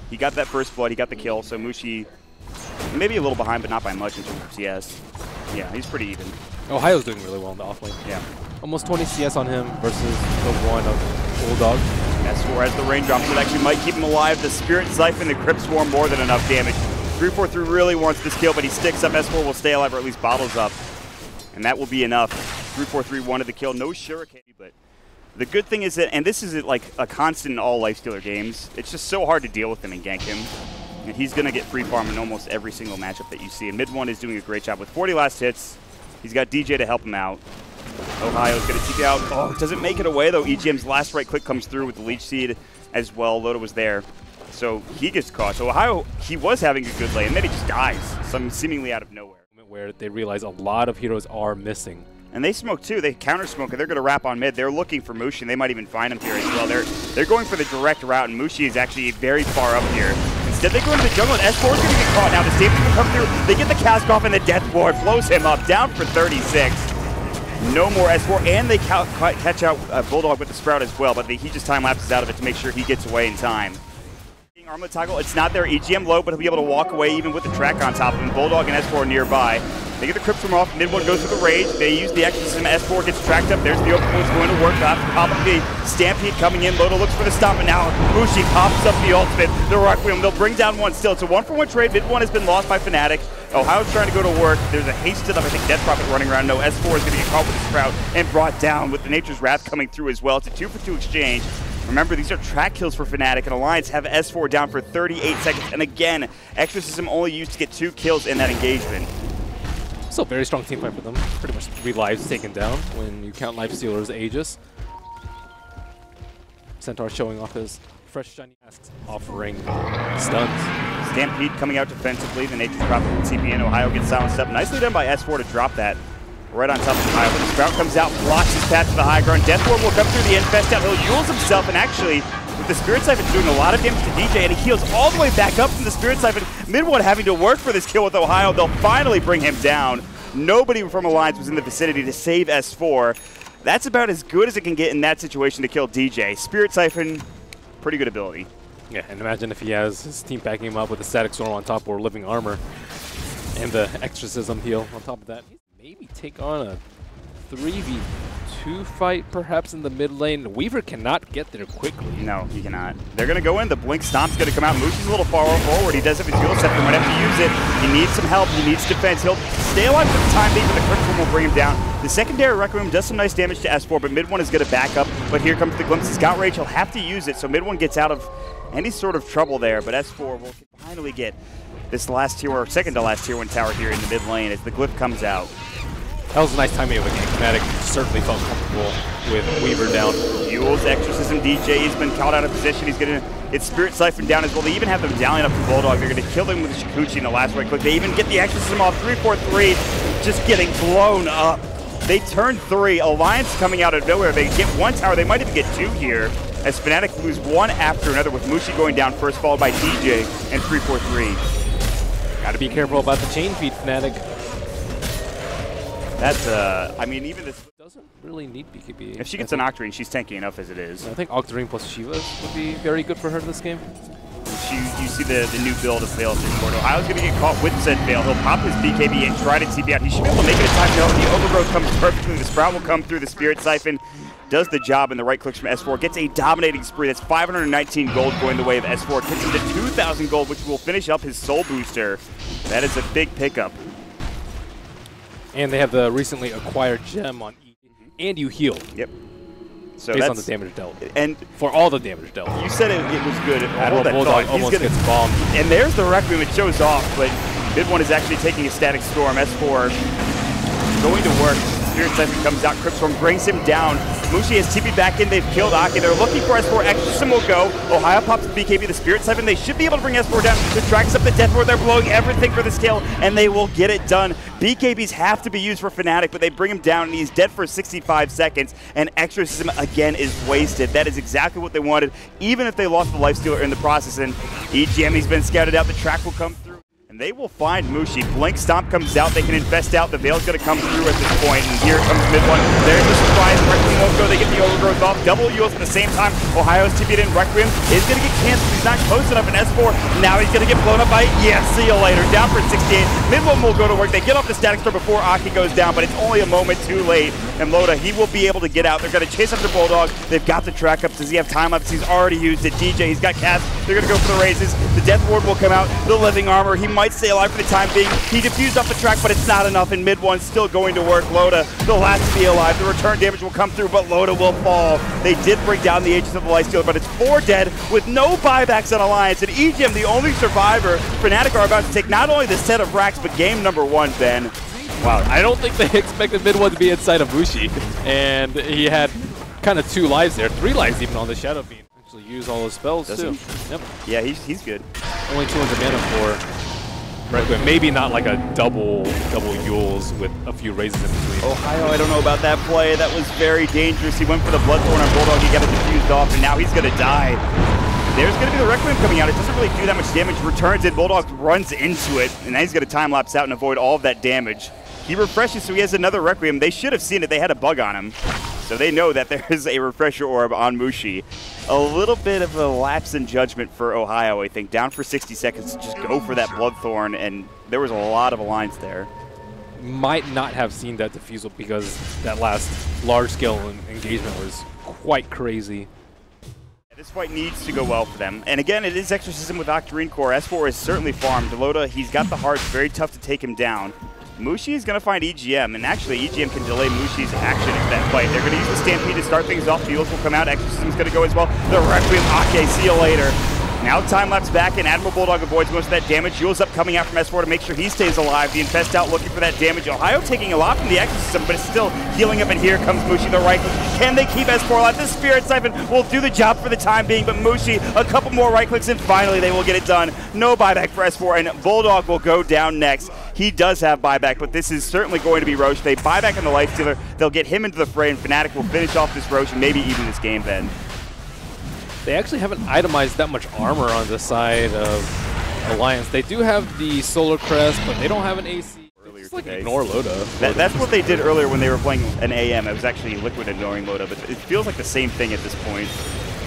He got that first blood, he got the kill, so MuShi maybe a little behind, but not by much in terms of CS. Yeah, he's pretty even. Ohio's doing really well in the offlane. Yeah. Almost 20 CS on him versus the one of Bulldog. S4 has the raindrops that actually might keep him alive. The Spirit Siphon, the Crypt Swarm, more than enough damage. 343 really wants this kill, but he sticks up. S4 will stay alive, or at least bottles up. And that will be enough. 343 wanted the kill. No Shuriken, but the good thing is that, and this is like a constant in all Lifestealer games, it's just so hard to deal with him and gank him. And he's going to get free farm in almost every single matchup that you see. And MidOne is doing a great job with 40 last hits. He's got DJ to help him out. Ohio's going to TP out. Oh, doesn't make it away, though. EGM's last right click comes through with the Leech Seed as well. Loda was there. So he gets caught. So Ohio, he was having a good lane, and then he just dies, seemingly out of nowhere. Where they realize a lot of heroes are missing. And they smoke too. They counter smoke, and they're going to wrap on mid. They're looking for MuShi, and they might even find him here as well. They're going for the direct route, and MuShi is actually very far up here. Instead, they go into the jungle, and S4 is going to get caught now. The Staple will come through. They get the cast off, and the Death Ward blows him up, down for 36. No more S4, and they catch out Bulldog with the Sprout as well, but he just time lapses out of it to make sure he gets away in time. Armlet toggle, it's not their EGM low, but he'll be able to walk away even with the track on top of him. Bulldog and S4 nearby. They get the Crypt Swarm off, MidOne goes for the Rage. They use the Exorcism, S4 gets tracked up. There's the open point's going to work. Pop up the Stampede coming in. Loda looks for the stop, and now MuShi pops up the ultimate. The Requiem, they'll bring down one still. It's a 1-for-1 trade. MidOne has been lost by Fnatic. Ohio's trying to go to work. There's a hasted up, I think, Death Prophet running around. No, S4 is going to get caught with the Sprout and brought down with the Nature's Wrath coming through as well. It's a 2-for-2 exchange. Remember, these are track kills for Fnatic, and Alliance have S4 down for 38 seconds. And again, Exorcism only used to get 2 kills in that engagement. Still very strong team fight for them. Pretty much 3 lives taken down when you count Lifestealer's Aegis. Centaur showing off his fresh shiny masks, offering stuns. Stampede coming out defensively. The Nature's Prophet with TP in. Ohio gets silenced up. Nicely done by S4 to drop that. Right on top of Ohio. When the Sprout comes out, blocks his path to the high ground. Death Ward will come through the infest out. He'll Yules himself, and actually, with the Spirit Siphon doing a lot of damage to DJ, and he heals all the way back up from the Spirit Siphon. MidOne having to work for this kill with Ohio. They'll finally bring him down. Nobody from Alliance was in the vicinity to save S4. That's about as good as it can get in that situation to kill DJ. Spirit Siphon, pretty good ability. Yeah, and imagine if he has his team backing him up with a Static Storm on top or Living Armor and the Exorcism heal on top of that. Maybe take on a 3v2 fight perhaps in the mid lane. Weaver cannot get there quickly. No, he cannot. They're going to go in. The Blink Stomp's going to come out. MuShi's a little far forward. He does have his Fuel Scepter. Might have to use it. He needs some help. He needs defense. He'll stay alive for the time being, but the Crypt Swarm will bring him down. The secondary Requiem does some nice damage to S4, but MidOne is going to back up. But here comes the Glimpse. He's got Rage. He'll have to use it, so MidOne gets out of any sort of trouble there, but S4 will finally get this last tier, or second to last tier 1 tower here in the mid lane as the Glyph comes out. That was a nice timing of a game. Fnatic certainly felt comfortable with Weaver down. Yules, Exorcism, DJ, he's been caught out of position. He's going to get Spirit Siphon down as well. They even have them dallying up to Bulldog. They're going to kill him with Shikuchi in the last right click. They even get the Exorcism off. 343, just getting blown up. They turn 3. Alliance coming out of nowhere. They get 1 tower. They might even get 2 here as Fnatic lose 1 after another with MuShi going down first, followed by DJ and 343. Got to be careful about the chain feed, Fnatic. That's, I mean, even this doesn't really need BKB. If she gets an Octarine, she's tanky enough as it is. I think Octarine plus Shiva would be very good for her this game. You see the new build of Veil this board. Ohio's going to get caught with said Veil. He'll pop his BKB and try to TP out. He should be able to make it in time. No, the Overgrowth comes perfectly. The Sprout will come through. The Spirit Siphon does the job, and the right clicks from S4. Gets a dominating spree. That's 519 gold going the way of S4. Gets him to 2,000 gold, which will finish up his Soul Booster. That is a big pickup. And they have the recently acquired gem on E, and you heal. Yep. So based on the damage dealt. And for all the damage dealt. You said it was good. Bulldog almost gets bombed. And there's the Requiem. It shows off, but MidOne is actually taking a Static Storm. S4 going to work. Spirit Siphon comes out. Crypt Swarm brings him down. MuShi has TP back in. They've killed Aki. They're looking for S4. Exorcism will go. Ohio pops the BKB. The Spirit Siphon. They should be able to bring S4 down. The tracks up the Death Ward. They're blowing everything for this kill, and they will get it done. BKBs have to be used for Fnatic, but they bring him down, and he's dead for 65 seconds, and Exorcism again is wasted. That is exactly what they wanted, even if they lost the Lifestealer in the process. And EGM, he's been scouted out. The track will come through. And They will find MuShi. Blink Stomp comes out. They can infest out. The Veil's going to come through at this point. And here comes MidOne. There's the surprise. Requiem won't go. They get the overgrowth off. Double Eels at the same time. Ohio's TP'd in. Requiem is going to get canceled. He's not close enough in S4. Now he's going to get blown up by, yeah, see you later. Down for 68. MidOne will go to work. They get off the static store before Aki goes down, but it's only a moment too late. And Loda, he will be able to get out. They're going to chase after Bulldog. They've got the track up. Does he have time lapse? He's already used it. DJ, he's got cast. They're going to go for the raises. The Death Ward will come out. The Living Armor. He might stay alive for the time being. He diffused off the track, but it's not enough, and MidOne's still going to work. Loda, the last to be alive. The return damage will come through, but Loda will fall. They did bring down the Aegis of the Lifestealer, but it's 4 dead with no buybacks on Alliance, and EGM, the only survivor. Fnatic are about to take not only the set of racks, but game number 1, Ben. Wow, I don't think they expected MidOne to be inside of MuShi, and he had kind of 2 lives there, 3 lives even on the Shadow Fiend. Actually use all his spells too. Yep. Yeah, he's good. Only 200 mana for Requiem. Maybe not like a double Yules with a few raises in between. Ohio, I don't know about that play. That was very dangerous. He went for the Bloodthorn on Bulldog. He got it diffused off, and now he's going to die. There's going to be the Requiem coming out. It doesn't really do that much damage. Returns it. Bulldog runs into it, and now he's going to time-lapse out and avoid all of that damage. He refreshes, so he has another Requiem. They should have seen it. They had a bug on him. So they know that there is a refresher orb on MuShi. A little bit of a lapse in judgment for Ohio, I think. Down for 60 seconds to just go for that Bloodthorn, and there was a lot of Alliance there. Might not have seen that defusal because that last large-scale engagement was quite crazy. This fight needs to go well for them. And again, it is Exorcism with Octarine Core. S4 is certainly farmed. Loda, he's got the hearts. Very tough to take him down. MuShi is going to find EGM, and actually EGM can delay MuShi's action in that fight. They're going to use the Stampede to start things off. Fuels will come out. Exorcism's going to go as well. The Requiem, Ake, see you later. Now time-lapse back, and Admiral Bulldog avoids most of that damage. Jules up coming out from S4 to make sure he stays alive. The Infest out looking for that damage. Ohio taking a lot from the Exorcism, but it's still healing up, and here comes MuShi, the right click. Can they keep S4 alive? The Spirit Siphon will do the job for the time being, but MuShi, a couple more right clicks, and finally they will get it done. No buyback for S4, and Bulldog will go down next. He does have buyback, but this is certainly going to be Roche. They buy back on the Lifestealer. They'll get him into the fray, and Fnatic will finish off this Roche and maybe even this game, Ben. They actually haven't itemized that much armor on the side of Alliance. They do have the Solar Crest, but they don't have an AC. Just like ignore Loda. That's what they did earlier when they were playing an AM. It was actually Liquid ignoring Loda, but it feels like the same thing at this point.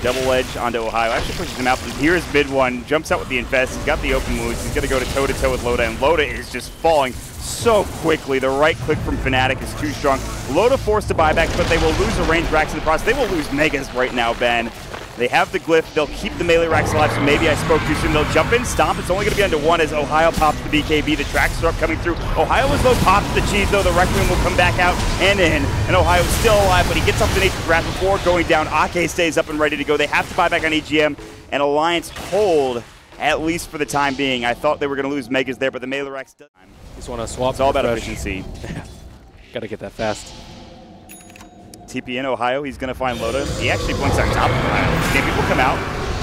Double edge onto Ohio. Actually pushes him out. Here's MidOne. Jumps out with the Infest. He's got the open wounds. He's going to go to toe-to-toe with Loda, and Loda is just falling so quickly. The right click from Fnatic is too strong. Loda forced to buyback, but they will lose the range racks in the process. They will lose Megas right now, Ben. They have the glyph. They'll keep the melee racks alive, so maybe I spoke too soon. They'll jump in, stomp. It's only going to be under 1 as Ohio pops the BKB. The tracks are up coming through. Ohio is low, pops the cheese, though. The Requiem will come back out and in. And Ohio's still alive, but he gets up to Nature's Wrath before going down. Ake stays up and ready to go. They have to buy back on EGM, and Alliance hold, at least for the time being. I thought they were going to lose Megas there, but the melee racks still. Just want to swap. It's all about efficiency. Got to get that fast. TP in Ohio, he's going to find Loda. He actually blinks on top of Ohio. Stampede will come out.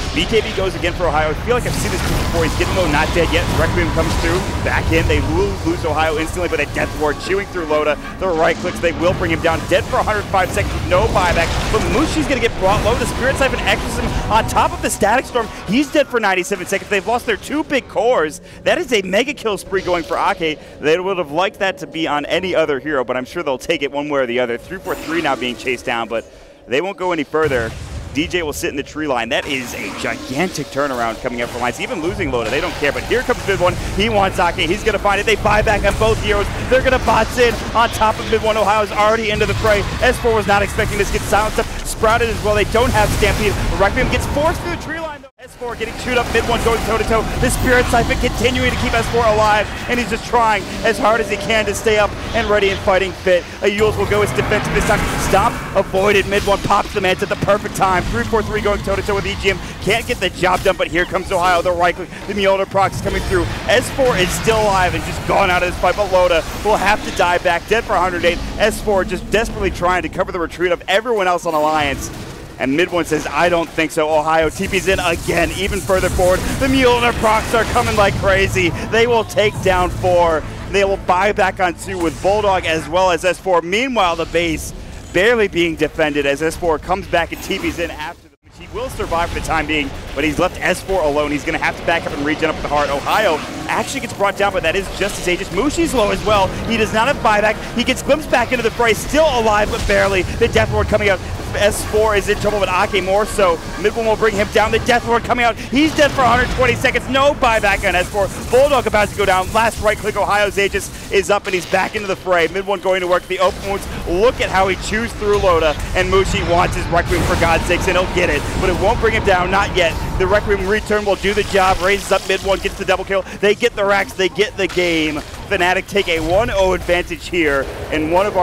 BKB goes again for Ohio. I feel like I've seen this before. He's getting low, not dead yet. Requiem comes through. Back in. They will lose Ohio instantly, but a Death Ward chewing through Loda. The right clicks, they will bring him down. Dead for 105 seconds with no buyback. But MuShi's going to get brought low. The Spirit Siphon Exorcism on top of the Static Storm. He's dead for 97 seconds. They've lost their 2 big cores. That is a mega kill spree going for Ake. They would have liked that to be on any other hero, but I'm sure they'll take it one way or the other. 3-4-3 now being chased down, but they won't go any further. DJ will sit in the tree line. That is a gigantic turnaround coming up for Alliance. Even losing Loda, they don't care. But here comes MidOne. He wants Ake. He's going to find it. They buy back on both heroes. They're going to bots in on top of MidOne. Ohio's already into the fray. S4 was not expecting this. Gets silenced up. Sprouted as well. They don't have Stampede. Requiem gets forced through the tree line. S4 getting chewed up, MidOne going toe-to-toe. The Spirit Siphon continuing to keep S4 alive, and he's just trying as hard as he can to stay up and ready and fighting fit. Yules will go as defensive this time. Stomp avoided. MidOne pops the Mance at the perfect time. 3-4-3 going toe-to-toe with EGM. Can't get the job done, but here comes Ohio. The right click, the Mjolnir proc is coming through. S4 is still alive and just gone out of this fight, but Loda will have to die back. Dead for 108. S4 just desperately trying to cover the retreat of everyone else on Alliance. And MidOne says, I don't think so. Ohio TP's in again, even further forward. The Mjolnir procs are coming like crazy. They will take down 4. They will buy back on 2 with Bulldog as well as S4. Meanwhile, the base barely being defended as S4 comes back and TP's in after the will survive for the time being, but he's left S4 alone. He's going to have to back up and regen up with the heart. Ohio actually gets brought down, but that is just as aegis. MuShi's low as well. He does not have buyback. He gets glimpsed back into the fray, still alive, but barely. The Death Lord coming out. S4 is in trouble with Ake more so. MidOne will bring him down. The Death Lord coming out. He's dead for 120 seconds. No buyback on S4. Bulldog about to go down. Last right click. Ohio's Aegis is up and he's back into the fray. MidOne going to work the open wounds. Look at how he chews through Loda. And MuShi wants his Requiem for God's sakes, and he'll get it. But it won't bring him down. Not yet. The Requiem return will do the job. Raises up MidOne. Gets the double kill. They get the racks. They get the game. Fnatic take a 1-0 advantage here in one of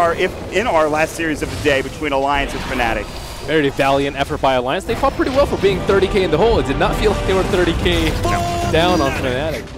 in our last series of the day between Alliance and Fnatic. Very valiant effort by Alliance. They fought pretty well for being 30k in the hole. It did not feel like they were 30k down on Fnatic.